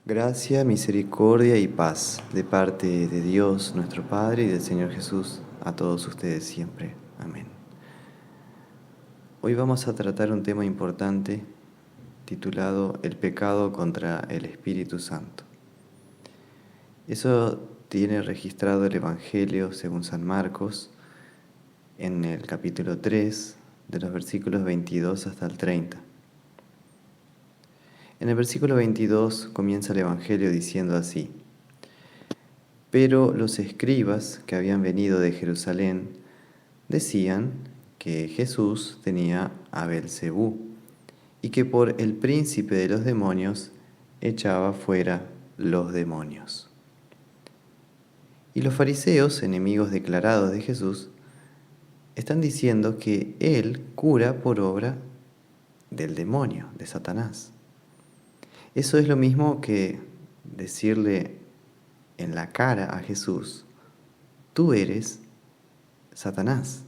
Gracia, misericordia y paz de parte de Dios nuestro Padre y del Señor Jesús a todos ustedes siempre. Amén. Hoy vamos a tratar un tema importante titulado El pecado contra el Espíritu Santo. Eso tiene registrado el Evangelio según San Marcos en el capítulo 3 de los versículos 22 hasta el 30. En el versículo 22 comienza el Evangelio diciendo así: Pero los escribas que habían venido de Jerusalén decían que Jesús tenía a Beelzebú y que por el príncipe de los demonios echaba fuera los demonios. Y los fariseos, enemigos declarados de Jesús, están diciendo que Él cura por obra del demonio, de Satanás. Eso es lo mismo que decirle en la cara a Jesús: tú eres Satanás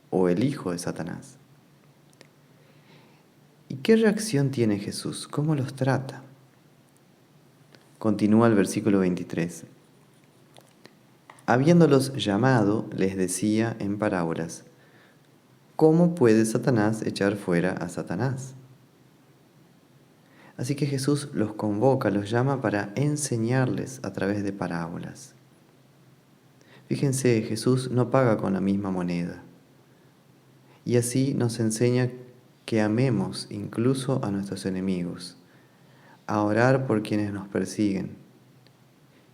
o el hijo de Satanás. ¿Y qué reacción tiene Jesús? ¿Cómo los trata? Continúa el versículo 23. Habiéndolos llamado, les decía en parábolas: ¿cómo puede Satanás echar fuera a Satanás? Así que Jesús los convoca, los llama para enseñarles a través de parábolas. Fíjense, Jesús no paga con la misma moneda. Y así nos enseña que amemos incluso a nuestros enemigos, a orar por quienes nos persiguen.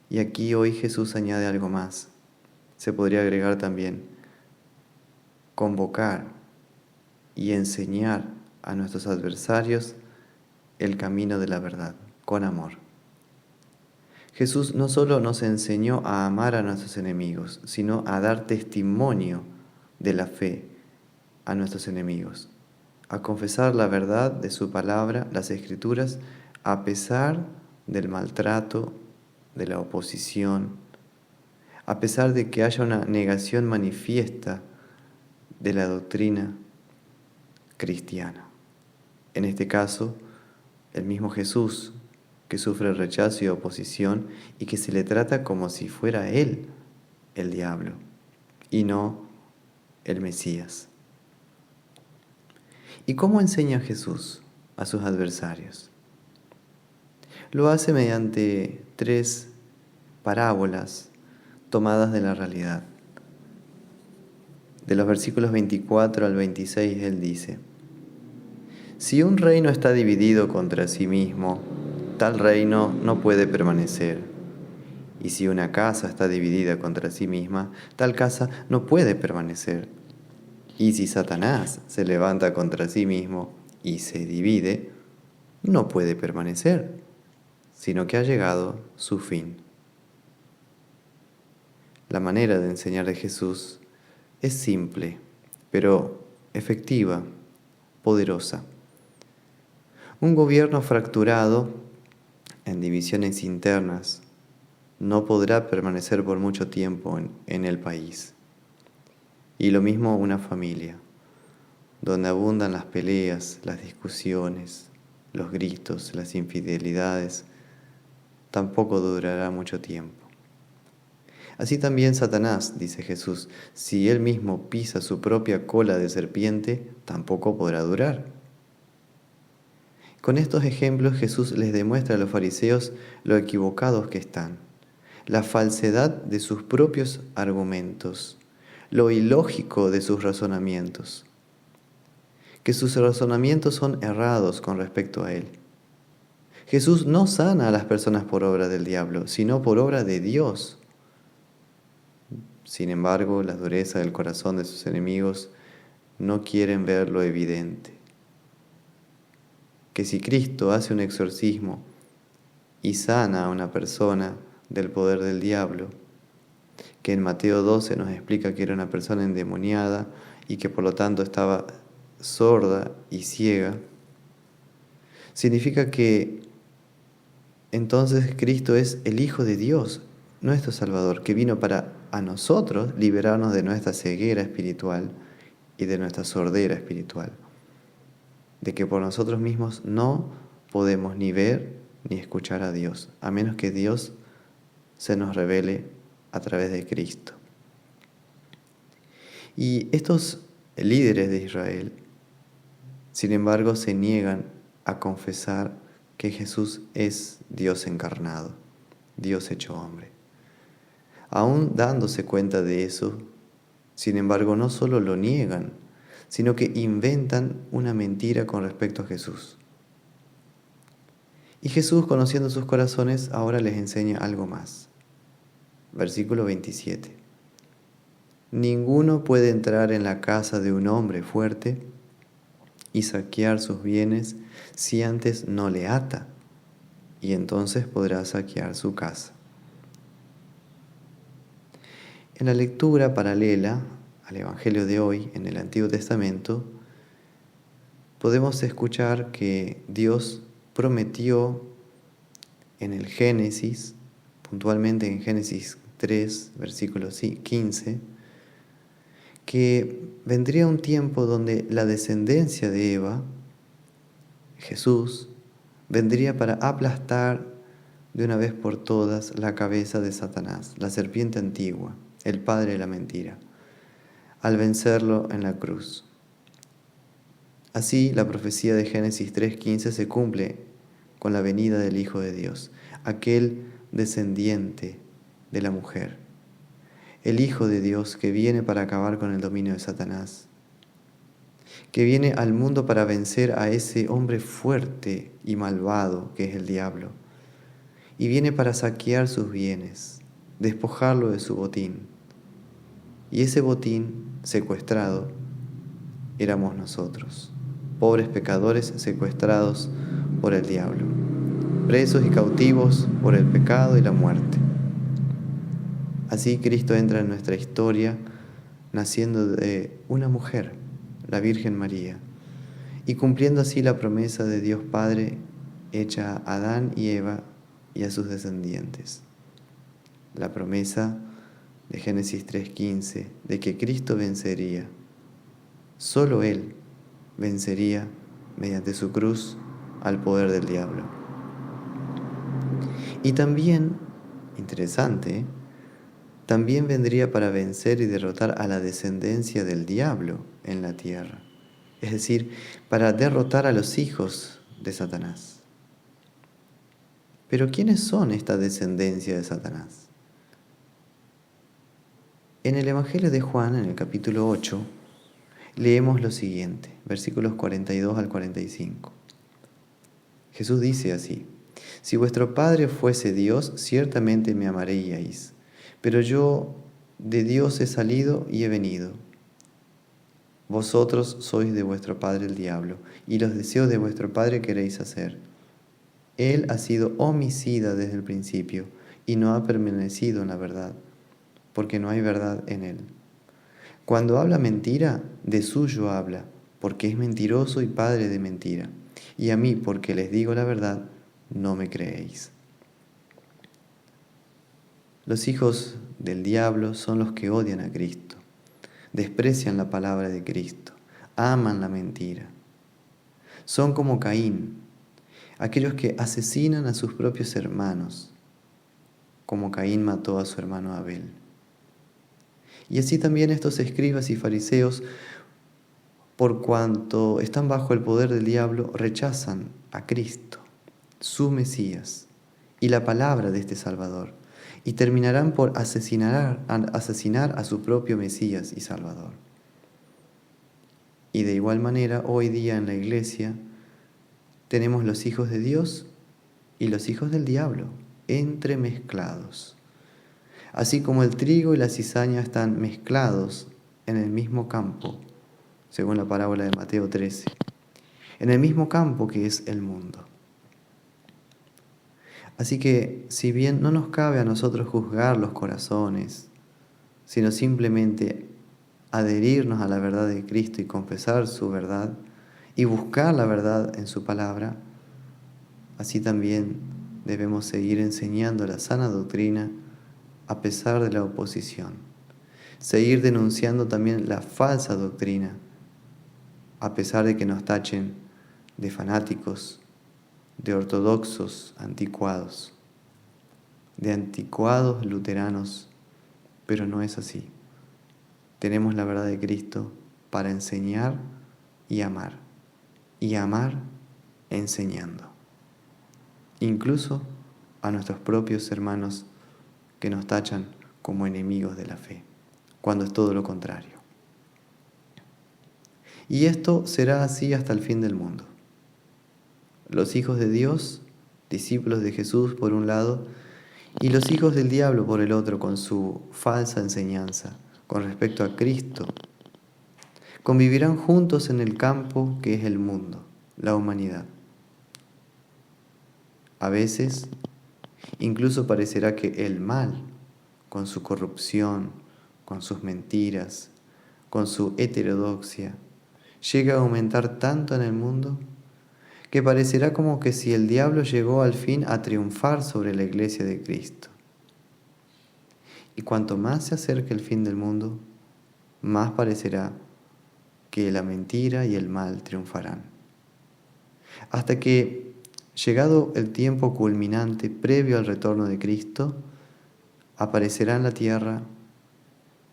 Y aquí hoy Jesús añade algo más. Se podría agregar también: convocar y enseñar a nuestros adversarios el camino de la verdad, con amor. Jesús no solo nos enseñó a amar a nuestros enemigos, sino a dar testimonio de la fe a nuestros enemigos, a confesar la verdad de su palabra, las Escrituras, a pesar del maltrato, de la oposición, a pesar de que haya una negación manifiesta de la doctrina cristiana. En este caso, el mismo Jesús, que sufre rechazo y oposición y que se le trata como si fuera Él el diablo y no el Mesías. ¿Y cómo enseña Jesús a sus adversarios? Lo hace mediante 3 parábolas tomadas de la realidad. De los versículos 24 al 26 Él dice: Si un reino está dividido contra sí mismo, tal reino no puede permanecer. Y si una casa está dividida contra sí misma, tal casa no puede permanecer. Y si Satanás se levanta contra sí mismo y se divide, no puede permanecer, sino que ha llegado su fin. La manera de enseñar de Jesús es simple, pero efectiva, poderosa. Un gobierno fracturado en divisiones internas no podrá permanecer por mucho tiempo en el país. Y lo mismo una familia, donde abundan las peleas, las discusiones, los gritos, las infidelidades, tampoco durará mucho tiempo. Así también Satanás, dice Jesús, si él mismo pisa su propia cola de serpiente, tampoco podrá durar. Con estos ejemplos Jesús les demuestra a los fariseos lo equivocados que están, la falsedad de sus propios argumentos, lo ilógico de sus razonamientos, que sus razonamientos son errados con respecto a Él. Jesús no sana a las personas por obra del diablo, sino por obra de Dios. Sin embargo, la dureza del corazón de sus enemigos no quieren ver lo evidente. Que si Cristo hace un exorcismo y sana a una persona del poder del diablo, que en Mateo 12 nos explica que era una persona endemoniada y que por lo tanto estaba sorda y ciega, significa que entonces Cristo es el Hijo de Dios, nuestro Salvador, que vino para a nosotros liberarnos de nuestra ceguera espiritual y de nuestra sordera espiritual, de que por nosotros mismos no podemos ni ver ni escuchar a Dios, a menos que Dios se nos revele a través de Cristo. Y estos líderes de Israel, sin embargo, se niegan a confesar que Jesús es Dios encarnado, Dios hecho hombre. Aún dándose cuenta de eso, sin embargo, no solo lo niegan, sino que inventan una mentira con respecto a Jesús. Y Jesús, conociendo sus corazones, ahora les enseña algo más. Versículo 27. Ninguno puede entrar en la casa de un hombre fuerte y saquear sus bienes si antes no le ata, y entonces podrá saquear su casa. En la lectura paralela al Evangelio de hoy, en el Antiguo Testamento, podemos escuchar que Dios prometió en el Génesis, puntualmente en Génesis 3, versículo 15, que vendría un tiempo donde la descendencia de Eva, Jesús, vendría para aplastar de una vez por todas la cabeza de Satanás, la serpiente antigua, el padre de la mentira, al vencerlo en la cruz. Así, la profecía de Génesis 3:15 se cumple con la venida del Hijo de Dios, aquel descendiente de la mujer, el Hijo de Dios que viene para acabar con el dominio de Satanás, que viene al mundo para vencer a ese hombre fuerte y malvado que es el diablo, y viene para saquear sus bienes, despojarlo de su botín. Y ese botín secuestrado éramos nosotros, pobres pecadores secuestrados por el diablo, presos y cautivos por el pecado y la muerte. Así Cristo entra en nuestra historia naciendo de una mujer, la Virgen María, y cumpliendo así la promesa de Dios Padre hecha a Adán y Eva y a sus descendientes. La promesa de Génesis 3:15 de que Cristo vencería. Solo Él vencería mediante su cruz al poder del diablo. Y también, interesante, también vendría para vencer y derrotar a la descendencia del diablo en la tierra, es decir, para derrotar a los hijos de Satanás. Pero ¿quiénes son esta descendencia de Satanás? En el Evangelio de Juan, en el capítulo 8, leemos lo siguiente, versículos 42 al 45. Jesús dice así: Si vuestro Padre fuese Dios, ciertamente me amaríais, pero yo de Dios he salido y he venido. Vosotros sois de vuestro padre el diablo, y los deseos de vuestro padre queréis hacer. Él ha sido homicida desde el principio, y no ha permanecido en la verdad, porque no hay verdad en él. Cuando habla mentira, de suyo habla, porque es mentiroso y padre de mentira. Y a mí, porque les digo la verdad, no me creéis. Los hijos del diablo son los que odian a Cristo, desprecian la palabra de Cristo, aman la mentira. Son como Caín, aquellos que asesinan a sus propios hermanos, como Caín mató a su hermano Abel. Y así también estos escribas y fariseos, por cuanto están bajo el poder del diablo, rechazan a Cristo, su Mesías, y la palabra de este Salvador, y terminarán por asesinar a su propio Mesías y Salvador. Y de igual manera, hoy día en la iglesia, tenemos los hijos de Dios y los hijos del diablo, entremezclados. Así como el trigo y la cizaña están mezclados en el mismo campo, según la parábola de Mateo 13, en el mismo campo que es el mundo. Así que, si bien no nos cabe a nosotros juzgar los corazones, sino simplemente adherirnos a la verdad de Cristo y confesar su verdad y buscar la verdad en su palabra, así también debemos seguir enseñando la sana doctrina a pesar de la oposición. Seguir denunciando también la falsa doctrina, a pesar de que nos tachen de fanáticos, de ortodoxos anticuados, de anticuados luteranos, pero no es así. Tenemos la verdad de Cristo para enseñar y amar enseñando, incluso a nuestros propios hermanos que nos tachan como enemigos de la fe, cuando es todo lo contrario. Y esto será así hasta el fin del mundo. Los hijos de Dios, discípulos de Jesús por un lado, y los hijos del diablo por el otro, con su falsa enseñanza con respecto a Cristo, convivirán juntos en el campo que es el mundo, la humanidad. A veces, incluso parecerá que el mal, con su corrupción, con sus mentiras, con su heterodoxia, llega a aumentar tanto en el mundo que parecerá como que si el diablo llegó al fin a triunfar sobre la iglesia de Cristo. Y cuanto más se acerque el fin del mundo, más parecerá que la mentira y el mal triunfarán. Hasta que, llegado el tiempo culminante previo al retorno de Cristo, aparecerá en la tierra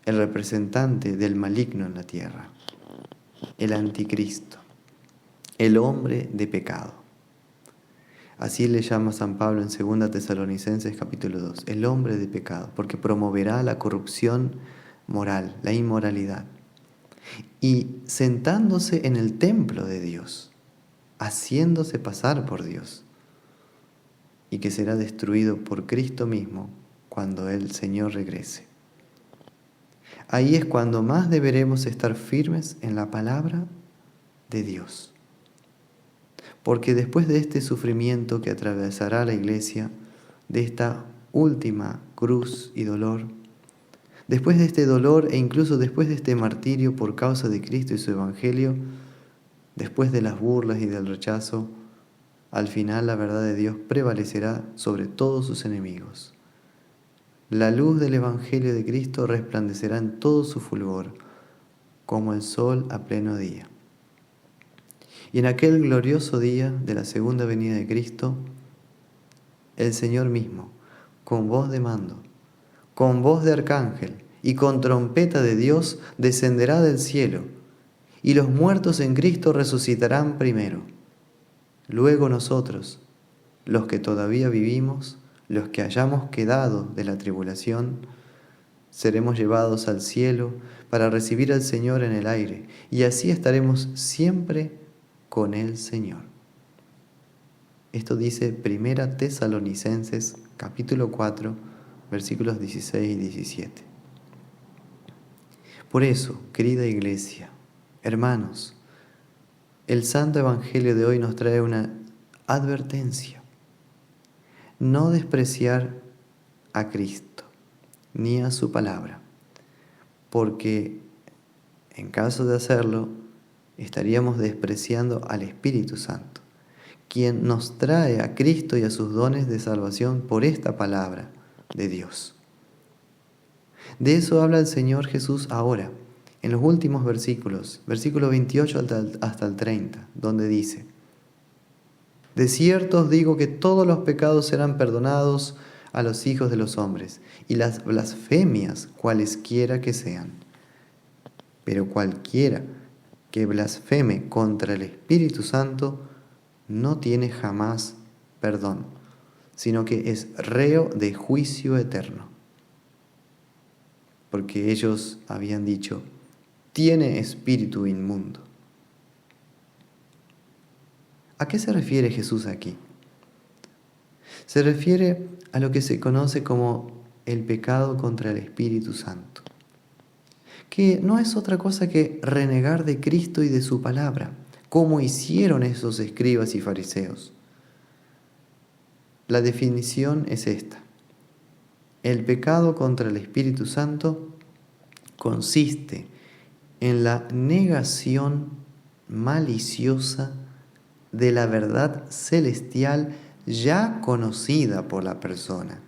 el representante del maligno en la tierra, el anticristo, el hombre de pecado. Así le llama San Pablo en 2 Tesalonicenses capítulo 2, el hombre de pecado, porque promoverá la corrupción moral, la inmoralidad, y sentándose en el templo de Dios, haciéndose pasar por Dios, y que será destruido por Cristo mismo cuando el Señor regrese. Ahí es cuando más deberemos estar firmes en la palabra de Dios. Porque después de este sufrimiento que atravesará la iglesia, de esta última cruz y dolor, después de este dolor e incluso después de este martirio por causa de Cristo y su Evangelio, después de las burlas y del rechazo, al final la verdad de Dios prevalecerá sobre todos sus enemigos. La luz del Evangelio de Cristo resplandecerá en todo su fulgor, como el sol a pleno día. Y en aquel glorioso día de la segunda venida de Cristo, el Señor mismo, con voz de mando, con voz de arcángel y con trompeta de Dios, descenderá del cielo, y los muertos en Cristo resucitarán primero. Luego nosotros, los que todavía vivimos, los que hayamos quedado de la tribulación, seremos llevados al cielo para recibir al Señor en el aire, y así estaremos siempre con el Señor. Esto dice 1 Tesalonicenses capítulo 4, versículos 16 y 17. Por eso, querida iglesia, hermanos, el Santo Evangelio de hoy nos trae una advertencia. No despreciar a Cristo ni a su palabra, porque en caso de hacerlo, estaríamos despreciando al Espíritu Santo, quien nos trae a Cristo y a sus dones de salvación por esta palabra de Dios. De eso habla el Señor Jesús ahora, en los últimos versículos, versículo 28 hasta el 30, donde dice: De cierto os digo que todos los pecados serán perdonados a los hijos de los hombres, y las blasfemias cualesquiera que sean. Pero cualquiera que blasfeme contra el Espíritu Santo no tiene jamás perdón, sino que es reo de juicio eterno. Porque ellos habían dicho: tiene espíritu inmundo. ¿A qué se refiere Jesús aquí? Se refiere a lo que se conoce como el pecado contra el Espíritu Santo, que no es otra cosa que renegar de Cristo y de su palabra, como hicieron esos escribas y fariseos. La definición es esta: el pecado contra el Espíritu Santo consiste en la negación maliciosa de la verdad celestial ya conocida por la persona,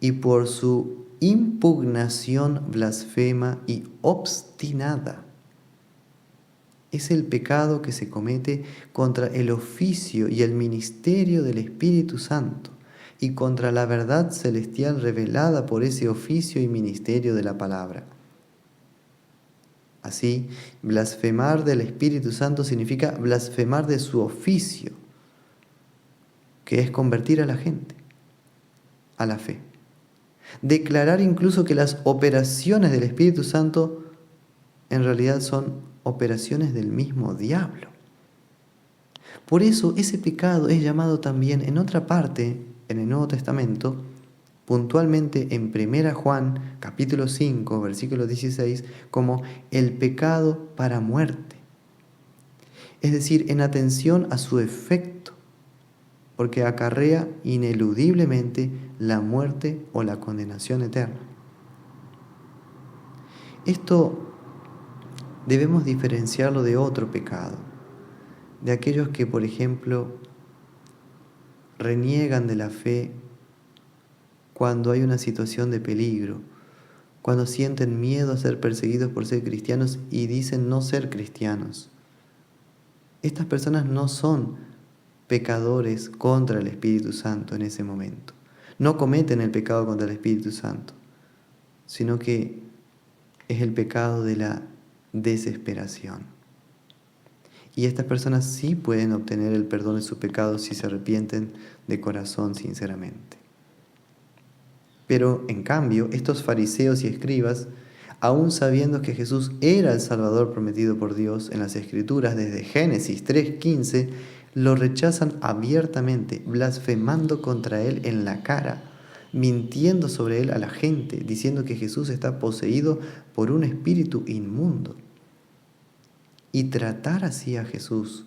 y por su impugnación blasfema y obstinada. Es el pecado que se comete contra el oficio y el ministerio del Espíritu Santo y contra la verdad celestial revelada por ese oficio y ministerio de la palabra. Así, blasfemar del Espíritu Santo significa blasfemar de su oficio, que es convertir a la gente a la fe. Declarar incluso que las operaciones del Espíritu Santo en realidad son operaciones del mismo diablo. Por eso ese pecado es llamado también en otra parte, en el Nuevo Testamento, puntualmente en 1 Juan capítulo 5, versículo 16, como el pecado para muerte. Es decir, en atención a su efecto, porque acarrea ineludiblemente la muerte o la condenación eterna. Esto debemos diferenciarlo de otro pecado, de aquellos que, por ejemplo, reniegan de la fe cuando hay una situación de peligro, cuando sienten miedo a ser perseguidos por ser cristianos y dicen no ser cristianos. Estas personas no son pecadores contra el Espíritu Santo en ese momento. No cometen el pecado contra el Espíritu Santo, sino que es el pecado de la desesperación. Y estas personas sí pueden obtener el perdón de sus pecados si se arrepienten de corazón sinceramente. Pero, en cambio, estos fariseos y escribas, aun sabiendo que Jesús era el Salvador prometido por Dios en las Escrituras desde Génesis 3:15, lo rechazan abiertamente, blasfemando contra él en la cara, mintiendo sobre él a la gente, diciendo que Jesús está poseído por un espíritu inmundo. Y tratar así a Jesús,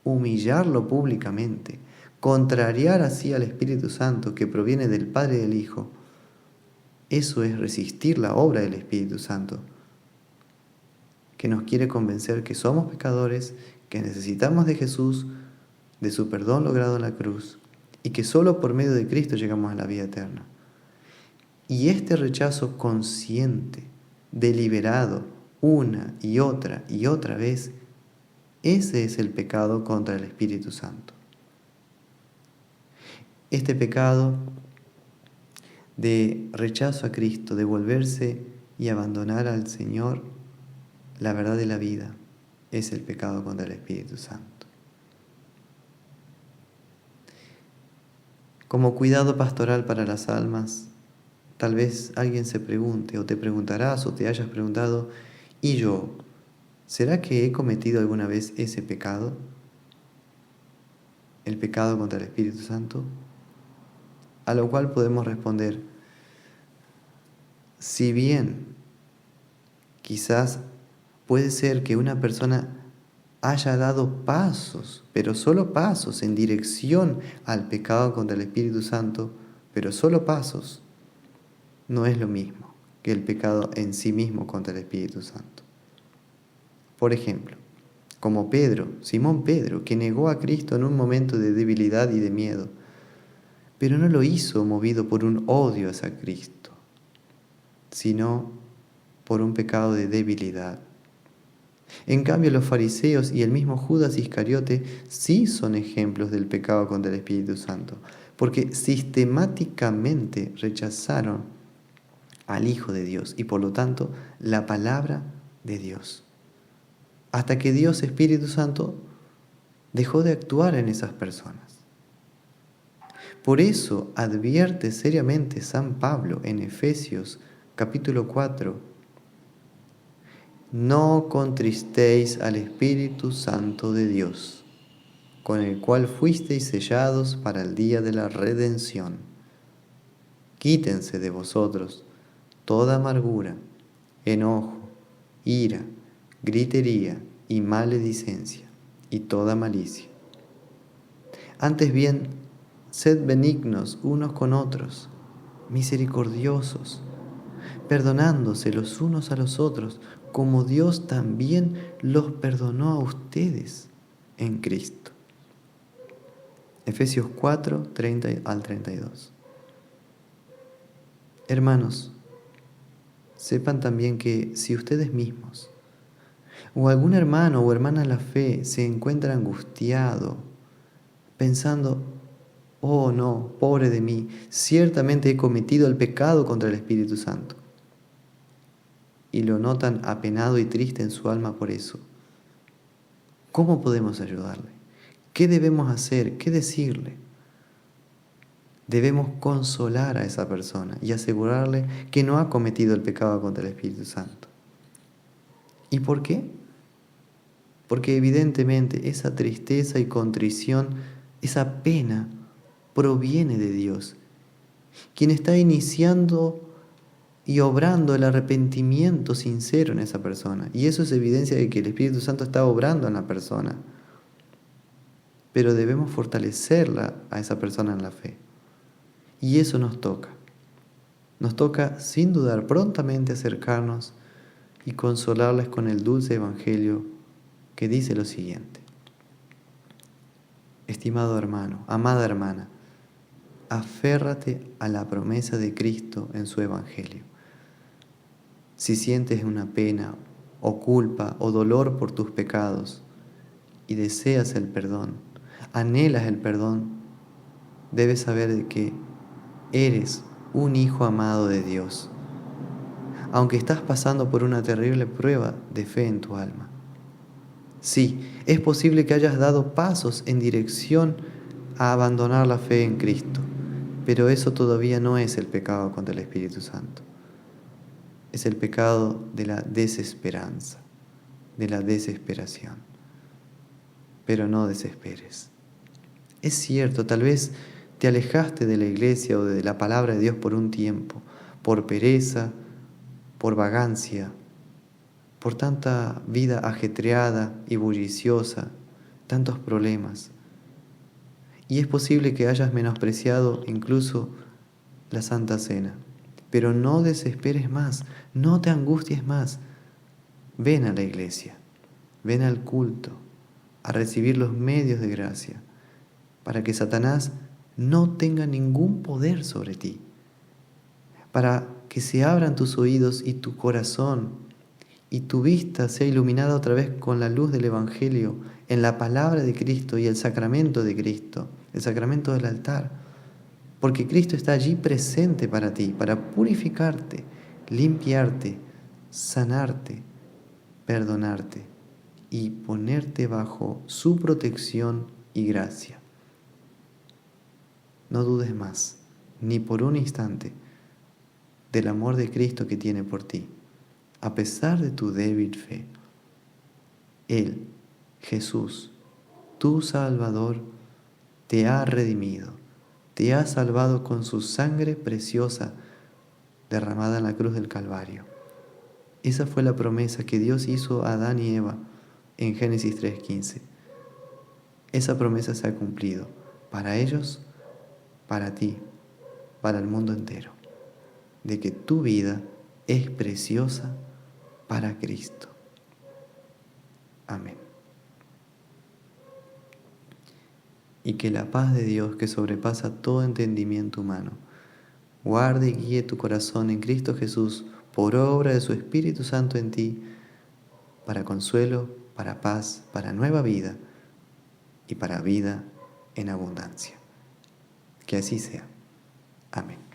humillarlo públicamente, contrariar así al Espíritu Santo que proviene del Padre y del Hijo, eso es resistir la obra del Espíritu Santo, que nos quiere convencer que somos pecadores, que necesitamos de Jesús, de su perdón logrado en la cruz, y que solo por medio de Cristo llegamos a la vida eterna. Y este rechazo consciente, deliberado, una y otra vez, ese es el pecado contra el Espíritu Santo. Este pecado de rechazo a Cristo, de volverse y abandonar al Señor, la verdad de la vida, es el pecado contra el Espíritu Santo. Como cuidado pastoral para las almas, tal vez alguien se pregunte o te preguntarás o te hayas preguntado, ¿y yo? ¿Será que he cometido alguna vez ese pecado? ¿El pecado contra el Espíritu Santo? A lo cual podemos responder, si bien quizás puede ser que una persona haya dado pasos, pero solo pasos en dirección al pecado contra el Espíritu Santo, pero solo pasos, no es lo mismo que el pecado en sí mismo contra el Espíritu Santo. Por ejemplo, como Pedro, Simón Pedro, que negó a Cristo en un momento de debilidad y de miedo, pero no lo hizo movido por un odio hacia Cristo, sino por un pecado de debilidad. En cambio, los fariseos y el mismo Judas Iscariote sí son ejemplos del pecado contra el Espíritu Santo, porque sistemáticamente rechazaron al Hijo de Dios y por lo tanto la palabra de Dios, hasta que Dios Espíritu Santo dejó de actuar en esas personas. Por eso advierte seriamente San Pablo en Efesios capítulo 4, no contristéis al Espíritu Santo de Dios, con el cual fuisteis sellados para el día de la redención. Quítense de vosotros toda amargura, enojo, ira, gritería y maledicencia, y toda malicia. Antes bien, sed benignos unos con otros, misericordiosos, perdonándose los unos a los otros, como Dios también los perdonó a ustedes en Cristo. Efesios 4, 30 al 32. Hermanos, sepan también que si ustedes mismos O algún hermano o hermana en la fe se encuentra angustiado, pensando, oh no, pobre de mí, ciertamente he cometido el pecado contra el Espíritu Santo. Y lo notan apenado y triste en su alma por eso. ¿Cómo podemos ayudarle? ¿Qué debemos hacer? ¿Qué decirle? Debemos consolar a esa persona y asegurarle que no ha cometido el pecado contra el Espíritu Santo. ¿Y por qué? Porque evidentemente esa tristeza y contrición, esa pena, proviene de Dios, quien está iniciando y obrando el arrepentimiento sincero en esa persona. Y eso es evidencia de que el Espíritu Santo está obrando en la persona. Pero debemos fortalecerla a esa persona en la fe. Y eso nos toca. Nos toca, sin dudar, prontamente acercarnos y consolarles con el dulce Evangelio que dice lo siguiente. Estimado hermano, amada hermana, aférrate a la promesa de Cristo en su Evangelio. Si sientes una pena o culpa o dolor por tus pecados y deseas el perdón, anhelas el perdón, debes saber que eres un hijo amado de Dios, aunque estás pasando por una terrible prueba de fe en tu alma. Sí, es posible que hayas dado pasos en dirección a abandonar la fe en Cristo, pero eso todavía no es el pecado contra el Espíritu Santo. Es el pecado de la desesperanza, de la desesperación. Pero no desesperes. Es cierto, tal vez te alejaste de la iglesia o de la palabra de Dios por un tiempo, por pereza, por vagancia, por tanta vida ajetreada y bulliciosa, tantos problemas. Y es posible que hayas menospreciado incluso la Santa Cena. Pero no desesperes más, no te angusties más. Ven a la iglesia, ven al culto, a recibir los medios de gracia, para que Satanás no tenga ningún poder sobre ti, para que se abran tus oídos y tu corazón y tu vista sea iluminada otra vez con la luz del Evangelio, en la palabra de Cristo y el sacramento de Cristo, el sacramento del altar. Porque Cristo está allí presente para ti, para purificarte, limpiarte, sanarte, perdonarte y ponerte bajo su protección y gracia. No dudes más, ni por un instante, del amor de Cristo que tiene por ti, a pesar de tu débil fe. Él, Jesús, tu Salvador, te ha redimido. Te ha salvado con su sangre preciosa derramada en la cruz del Calvario. Esa fue la promesa que Dios hizo a Adán y Eva en Génesis 3:15. Esa promesa se ha cumplido para ellos, para ti, para el mundo entero, de que tu vida es preciosa para Cristo. Amén. Y que la paz de Dios, que sobrepasa todo entendimiento humano, guarde y guíe tu corazón en Cristo Jesús por obra de su Espíritu Santo en ti, para consuelo, para paz, para nueva vida y para vida en abundancia. Que así sea. Amén.